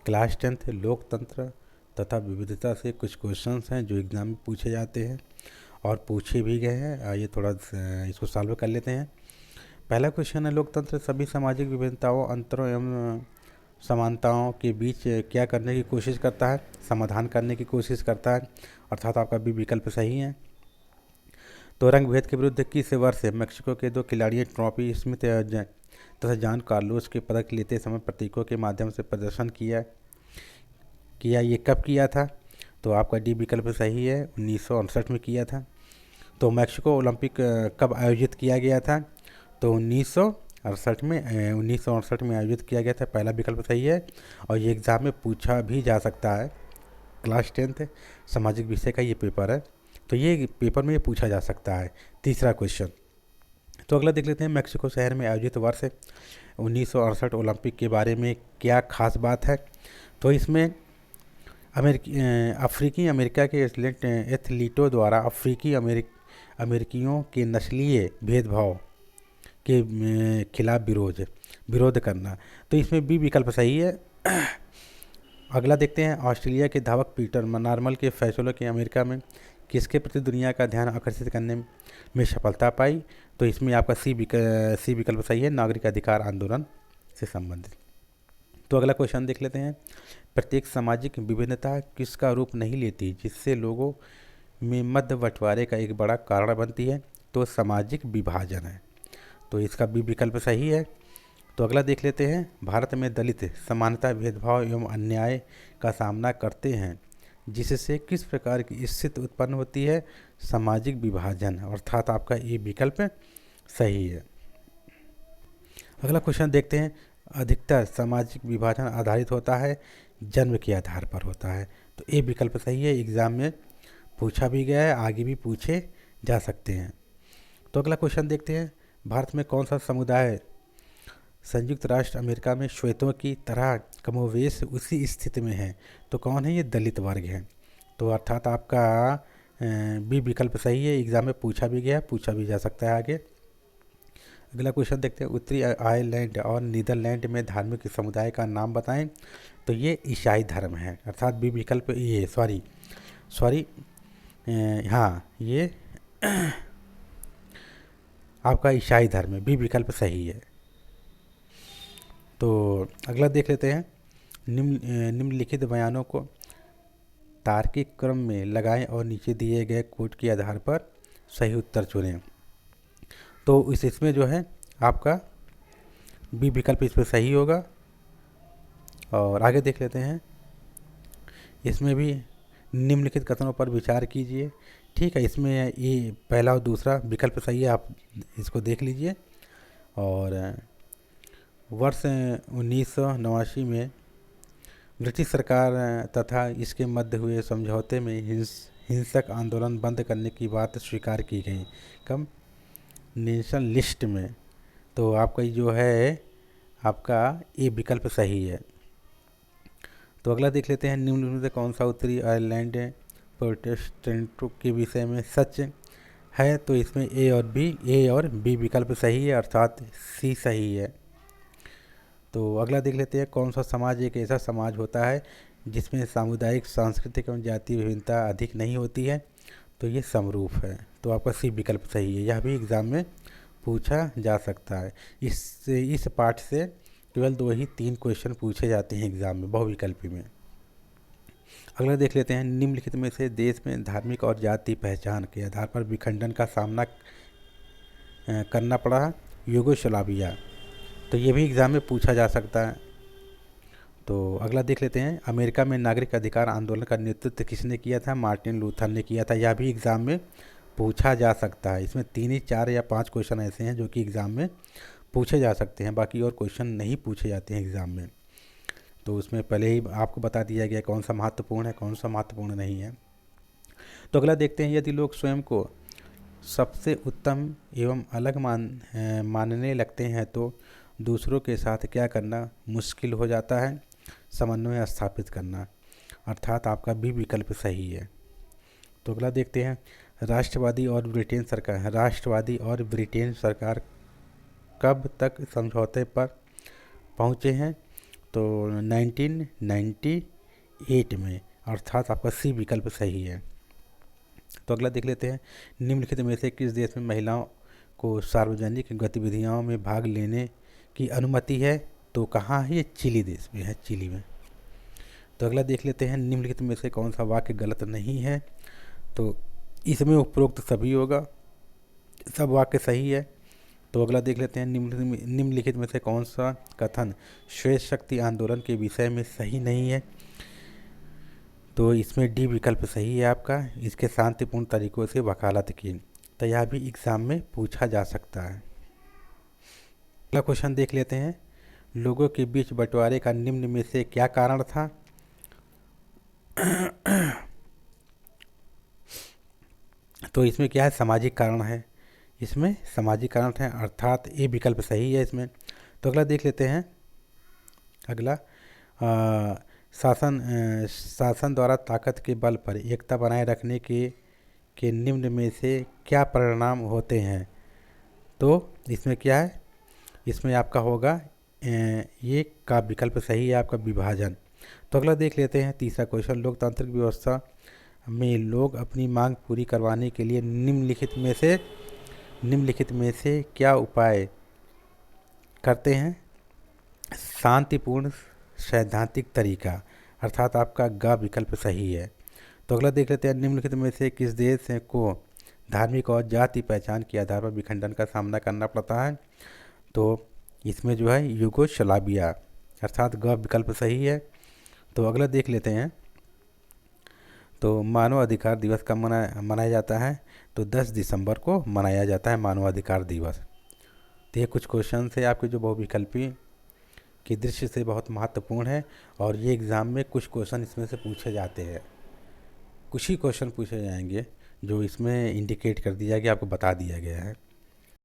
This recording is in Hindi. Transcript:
क्लास 10th लोकतंत्र तथा विविधता से कुछ क्वेश्चंस हैं जो एग्ज़ाम में पूछे जाते हैं और पूछे भी गए हैं। आइए थोड़ा इसको सॉल्व कर लेते हैं। पहला क्वेश्चन है, लोकतंत्र सभी सामाजिक विभिन्नताओं, अंतरों एवं समानताओं के बीच क्या करने की कोशिश करता है? समाधान करने की कोशिश करता है, अर्थात आपका भी विकल्प सही है। तो रंग भेद के विरुद्ध किस वर्ष मेक्सिको के 2 खिलाड़ियों ट्रॉफी स्मिथ तथा जॉन कार्लोस के पदक लेते समय प्रतीकों के माध्यम से प्रदर्शन किया ये कब किया था? तो आपका डी विकल्प सही है, 1968 में किया था। तो मैक्सिको ओलंपिक कब आयोजित किया गया था? तो 1968 में आयोजित किया गया था। पहला विकल्प सही है और ये एग्ज़ाम में पूछा भी जा सकता है। क्लास 10th सामाजिक विषय का ये पेपर है, तो ये पेपर में ये पूछा जा सकता है। तीसरा क्वेश्चन, तो अगला देख लेते हैं। मैक्सिको शहर में आयोजित वर्ष 1968 ओलंपिक के बारे में क्या खास बात है? तो इसमें अफ्रीकी अमेरिका के एथलीटों द्वारा अमेरिकियों के नस्लीय भेदभाव के खिलाफ विरोध करना। तो इसमें बी विकल्प सही है। अगला देखते हैं। ऑस्ट्रेलिया के धावक पीटर नॉर्मल के फैसलों के अमेरिका में किसके प्रति दुनिया का ध्यान आकर्षित करने में सफलता पाई? तो इसमें आपका सी विकल्प सही है, नागरिक अधिकार आंदोलन से संबंधित। तो अगला क्वेश्चन देख लेते हैं। प्रत्येक सामाजिक विभिन्नता किसका रूप नहीं लेती जिससे लोगों में मध्य बंटवारे का एक बड़ा कारण बनती है? तो सामाजिक विभाजन है। तो इसका भी विकल्प सही है। तो अगला देख लेते हैं। भारत में दलित समानता, भेदभाव एवं अन्याय का सामना करते हैं जिससे किस प्रकार की स्थिति उत्पन्न होती है? सामाजिक विभाजन, अर्थात आपका ये विकल्प सही है। अगला क्वेश्चन देखते हैं। अधिकतर सामाजिक विभाजन आधारित होता है, जन्म के आधार पर होता है। तो ये विकल्प सही है, एग्ज़ाम में पूछा भी गया है, आगे भी पूछे जा सकते हैं। तो अगला क्वेश्चन देखते हैं। भारत में कौन सा समुदाय संयुक्त राष्ट्र अमेरिका में श्वेतों की तरह कमोवेश उसी स्थिति में है? तो कौन है ये? दलित वर्ग है। तो अर्थात आपका बी विकल्प सही है, एग्ज़ाम में पूछा भी गया, पूछा भी जा सकता है आगे। अगला क्वेश्चन देखते हैं। उत्तरी आयरलैंड और नीदरलैंड में धार्मिक समुदाय का नाम बताएं। तो ये ईसाई धर्म है, अर्थात बी विकल्प ये हाँ, ये आपका ईसाई धर्म है, बी विकल्प सही है। तो अगला देख लेते हैं। निम्नलिखित बयानों को तार्किक क्रम में लगाएं और नीचे दिए गए कोड के आधार पर सही उत्तर चुनें। तो इसमें जो है आपका बी विकल्प इस पर सही होगा। और आगे देख लेते हैं। इसमें भी निम्नलिखित कथनों पर विचार कीजिए। ठीक है, इसमें ये पहला और दूसरा विकल्प सही है, आप इसको देख लीजिए। और वर्ष 1989 में ब्रिटिश सरकार तथा इसके मध्य हुए समझौते में हिंसक आंदोलन बंद करने की बात स्वीकार की गई। कब? नेशनल लिस्ट में। तो आपका जो है आपका ये विकल्प सही है। तो अगला देख लेते हैं। निम्न में से कौन सा उत्तरी आयरलैंड प्रोटेस्टेंटों के विषय में सच है? तो इसमें ए और बी विकल्प सही है, अर्थात सी सही है। तो अगला देख लेते हैं। कौन सा समाज एक ऐसा समाज होता है जिसमें सामुदायिक, सांस्कृतिक एवं जातीय विभिन्नता अधिक नहीं होती है? तो ये समरूप है। तो आपका सी विकल्प सही है, यह भी एग्ज़ाम में पूछा जा सकता है। इस पाठ से केवल 2 ही 3 क्वेश्चन पूछे जाते हैं एग्ज़ाम में, बहुविकल्पी में। अगला देख लेते हैं। निम्नलिखित में से देश में धार्मिक और जाति पहचान के आधार पर विखंडन का सामना करना पड़ा यूगोस्लाविया। तो ये भी एग्ज़ाम में पूछा जा सकता है। तो अगला देख लेते हैं। अमेरिका में नागरिक अधिकार आंदोलन का नेतृत्व किसने किया था? मार्टिन लूथर ने किया था। यह भी एग्ज़ाम में पूछा जा सकता है। इसमें 3 ही 4 या 5 क्वेश्चन ऐसे हैं जो कि एग्ज़ाम में पूछे जा सकते हैं, बाकी और क्वेश्चन नहीं पूछे जाते हैं एग्ज़ाम में। तो उसमें पहले ही आपको बता दिया गया कौन सा महत्वपूर्ण है, कौन सा महत्वपूर्ण नहीं है। तो अगला देखते हैं। यदि लोग स्वयं को सबसे उत्तम एवं अलग मानने लगते हैं तो दूसरों के साथ क्या करना मुश्किल हो जाता है? समन्वय स्थापित करना, अर्थात आपका भी विकल्प सही है। तो अगला देखते हैं। राष्ट्रवादी और ब्रिटेन सरकार कब तक समझौते पर पहुँचे हैं? तो 1998 में, अर्थात आपका सी विकल्प सही है। तो अगला देख लेते हैं, निम्नलिखित में से किस देश में महिलाओं को सार्वजनिक गतिविधियों में भाग लेने की अनुमति है? तो कहाँ है ये? चिली देश में है, चिली में। तो अगला देख लेते हैं, निम्नलिखित में से कौन सा वाक्य गलत नहीं है? तो इसमें उपरोक्त सभी होगा, सब वाक्य सही है। तो अगला देख लेते हैं, निम्नलिखित में से कौन सा कथन श्वेत शक्ति आंदोलन के विषय में सही नहीं है? तो इसमें डी विकल्प सही है आपका, इसके शांतिपूर्ण तरीकों से वकालत की। तो यह भी एग्जाम में पूछा जा सकता है। अगला क्वेश्चन देख लेते हैं, लोगों के बीच बंटवारे का निम्न में से क्या कारण था? तो इसमें क्या है? सामाजिक कारण है, इसमें सामाजिक कारण है, अर्थात ए विकल्प सही है इसमें। तो अगला देख लेते हैं, अगला शासन द्वारा ताकत के बल पर एकता बनाए रखने के निम्न में से क्या परिणाम होते हैं? तो इसमें क्या है? इसमें आपका होगा ये का विकल्प सही है आपका, विभाजन। तो अगला देख लेते हैं, तीसरा क्वेश्चन, लोकतांत्रिक व्यवस्था में लोग अपनी मांग पूरी करवाने के लिए निम्नलिखित में से क्या उपाय करते हैं? शांतिपूर्ण सैद्धांतिक तरीका, अर्थात आपका ग विकल्प सही है। तो अगला देख लेते हैं, निम्नलिखित में से किस देश को धार्मिक और जाति पहचान के आधार पर विखंडन का सामना करना पड़ता है? तो इसमें जो है यूगोस्लाविया, अर्थात ग विकल्प सही है। तो अगला देख लेते हैं, तो मानव अधिकार दिवस कब मनाया जाता है? तो 10 दिसंबर को मनाया जाता है मानव अधिकार दिवस। तो ये कुछ क्वेश्चन है आपके जो बहुविकल्पी की दृष्टि से बहुत महत्वपूर्ण है, और ये एग्ज़ाम में कुछ क्वेश्चन इसमें से पूछे जाते हैं। कुछ ही क्वेश्चन पूछे जाएंगे जो इसमें इंडिकेट कर दिया गया, आपको बता दिया गया है।